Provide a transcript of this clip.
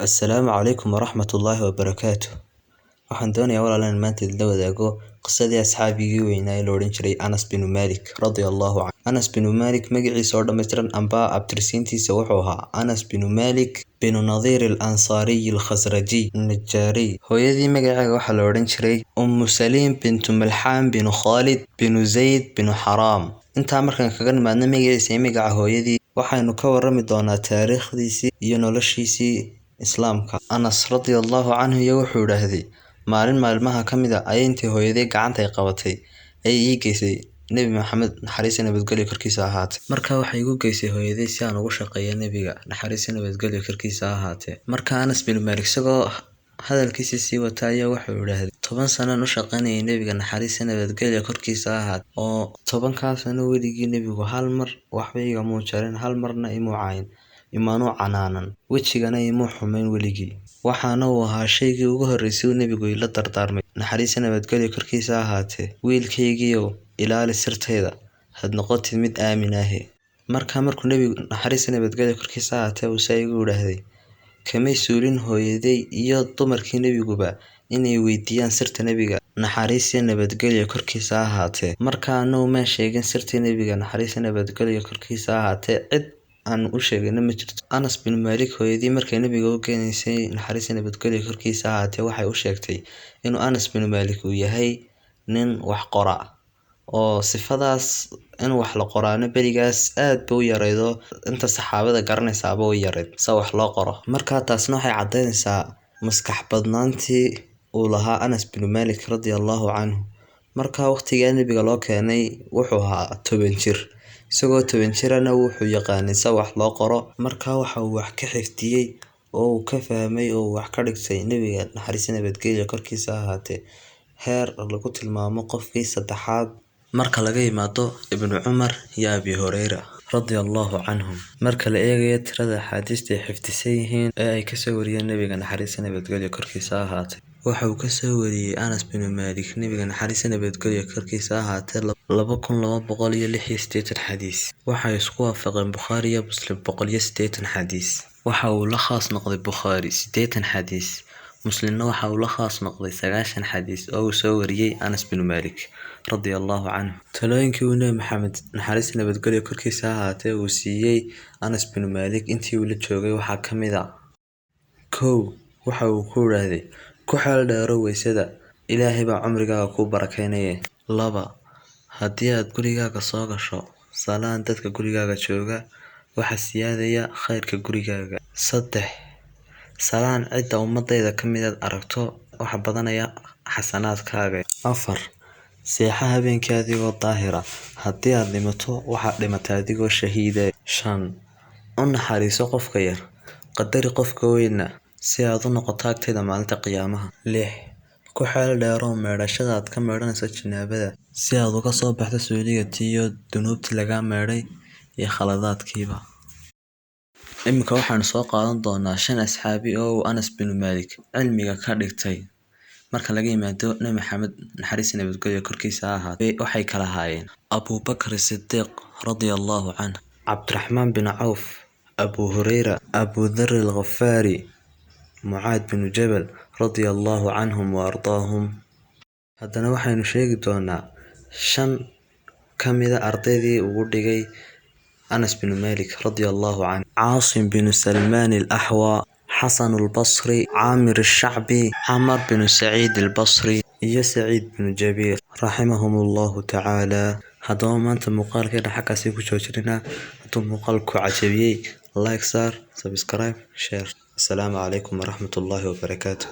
Assalaamu calaykum waraxmatullaahi wabarakaatuh. Waxaan doonayaa walaalaan maanta idinla wadaago qisadii asxaabigii weynaa ee la odhan jiray Anas bin Malik radiyallahu anhu. Anas bin Malik magaciisa oo dhammaystiran amba abtirsiintiisa wuxuu ahaa Anas bin Malik bin Nadiir al-Ansaari al-Khazraji al-Najjaari. Hooyadii magaceeda waxaa la odhan jiray Saliim bintu Malxaan bin Khaalid bin Zayd bin Xaraam. Intaa markaan kaga nimaadna magaciisa iyo magaca hooyadii, waxaynu ka warrami doonaa taariikhdiisii iyo noloshiisii islaamka. Anas radiyallahu anhu wuxuu yidhaahday maalin maalmaha ka mid ah ayay intii hooyaday gacanta ay qabatay ay ii geysay nebi maxamed naxariis iyo nabadgelyo korkiisa ha ahaatee. Markaa waxay igu geysay hooyaday si aan ugu shaqeeyo nebiga naxariis iyo nabadgelyo korkiisa ha ahaatee. Markaa Anas bin Malik isagoo hadalkiisa sii wata ayaa wuxuu yidhaahday 10 sanaan u shaqaynayay nebiga naxariis iyo nabadgelyo korkiisa ha ahaatee, oo 10kaa sano weligii nebigu hal mar waxba igamuu jarin, hal marna imuu caayin, imaanuu canaanan, wejigana imuu xumayn weligii. Waxaana uu ahaa shaygii ugu horreysay uu nebigu ila dardaarmay naxariis iyo nabadgelyo korkiisa ha ahaatee, wiilkaygiiow ilaali sirtayda, had noqotid mid aamin ahe. Markuu nebigu naxariis iyo nabadgelyo korkiisa ha ahaatee uu saa igu yidhaahday, kamay suulin hooyaday iyo dumarkii nebiguba inay weydiiyaan sirta nebiga naxariis iyo nabadgelyo korkiisa ha ahaatee. Markaa anagu maan sheegin sirtii nebiga naxariis iyo nabadgelyo korkiisa ha ahaatee, cid aan u sheegayna ma jirto. Anas bin Malik hooyadii markay nebiga u keenaysay naxariis iyo nabadgelyo korkiisa ha ahaatee waxay u sheegtay inuu Anas bin Malik uu yahay nin wax qora, oo sifadaas in wax la qoraana berigaas aad ba u yaraydo, inta saxaabada garanaysaaba way yarayd sa wax loo qoro. Markaa taasna waxay caddaynaysaa maskax badnaantii uu lahaa Anas bin Malik radiyallahu anhu. Markaa waqtigaa nebiga loo keenay wuxuu ahaa 10 jir, isagoo 10 jirana wuxuu yaqaanay sa wax loo qoro. Markaa waxa uu wax ka xifdiyey oo uu ka fahmay oo uu wax ka dhigtay nebiga naxariis iyo nabadgelyo korkiisa ha ahaatee heer lagu tilmaamo qofkii saddexaad marka laga yimaado Ibn Cumar iyo Abi Hurayra radiyallahu canhum. Marka la eegayo tirada axaadiista ay xifdisan yihiin ee ay kasoo wariyeen nebiga naxariis iyo nabadgelyo korkiisa ha ahaatee, waxa uu kasoo wariyey Anas bin Malik nebiga naxariis iyo nabadgelyo korkiisa ha ahaatee 2286 xadiis. Waxay isku waafaqeen Bukhaari iyo Muslim 180 xadiis. Waxa uu la khaas noqday Bukhaari 80 xadiis, Muslimna waxa uu la khaas noqday 90 xadiis oo uu soo wariyey Anas bin Malik radiyallahu anhu. Talooyinkii uu nebi maxamed naxariis iyo nabadgelyo korkiisa ha ahaatee uu siiyey Anas bin Malik intii uu la joogay waxaa ka mid ah: 1. Waxa uu ku yidhaahday ku xeel dheero weysada, Ilaahay baa cumrigaaga kuu barakeynaya. 2. Haddii aad gurigaaga soo gasho, salaan dadka gurigaaga jooga, waxa siyaadaya khayrka gurigaaga. 3. Salaan cidda ummadayda ka mid aad aragto, waxa badanaya xasanaadkaaga. 4. Seexa habeenkii adigoo daahira, haddii aad dhimato waxaad dhimatay adigoo shahiida. 5. U naxariiso qofka yar, qadari qofka weyna, si aad u noqoto agtayda maalinta qiyaamaha. 6. Ku xeel dheero meedhashada aad ka meedhanayso janaabada, si aad uga soo baxdo suuligatii iyo dunuubtii lagaa meedhay iyo khaladaadkiiba. Iminka waxaanu soo qaadan doonaa 5 asxaabi oo uu Anas bin Malik cilmiga ka dhigtay. Marka laga yimaado nebi maxamed naxariis iyo nabadgelyo korkiisa ha ahaatee, waxay kala ahaayeen Abu Bakr Siddiq radiyallahu anhu, Cabdiraxmaan bin Cawf, Abu Hurayra, Abu Dharr al-Ghafaari, Mucaad bin Jabal radiyallahu canhum wa ardaahum. Haddana waxaynu sheegi doonaa 5 ka mid ah ardaydii ugu dhigay Anas bin Malik radiyallahu anhu: Caasim bin Salmaan al-Ahwa, Xasan al-Basri, Caamir al-Shacbi, Camar bin Saciid al-Basri iyo Saciid bin Jabiir raximahumullahu tacaala. Haddaba maanta muuqaalkeena xaggaasi ku joojinayna. Hadduu muuqaalku cajabiyey, like saar, subscribe, share. Assalaamu calaykum waraxmatullaahi wabarakaatuh.